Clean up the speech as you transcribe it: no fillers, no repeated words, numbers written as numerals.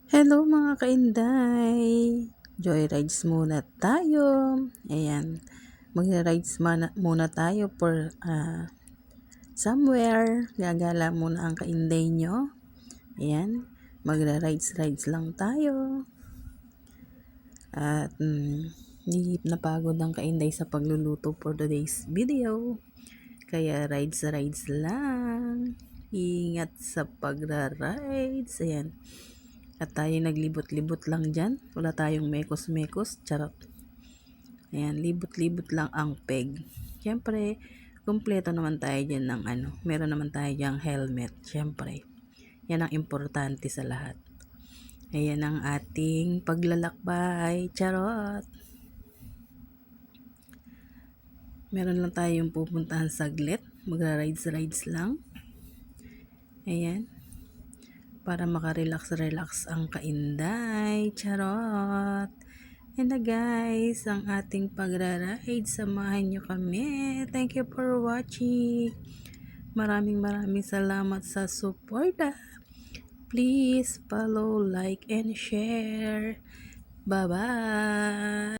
Hello mga kainday! Joyrides muna tayo. Ayan, magra-rides muna tayo for somewhere. Gagala muna ang kainday nyo. Ayan, magra-rides lang tayo. At hindi napagod ang kainday sa pagluluto for today's video. Kaya rides lang. Ingat sa pagra-rides. Ayan. At tayo naglibot-libot lang dyan. Wala tayong mekos-mekos. Charot. Ayan, libot-libot lang ang peg. Siyempre, kumpleto naman tayo dyan ng meron naman tayo dyang helmet. Siyempre, yan ang importante sa lahat. Ayan ang ating paglalakbay. Charot. Meron lang tayong pupuntahan saglit. Magra-rides lang. Ayan. Para makarelax ang kainday. Charot. And guys, ang ating pagra-ride, samahan nyo kami. Thank you for watching. Maraming salamat sa suporta. Please follow, like, and share. Bye-bye.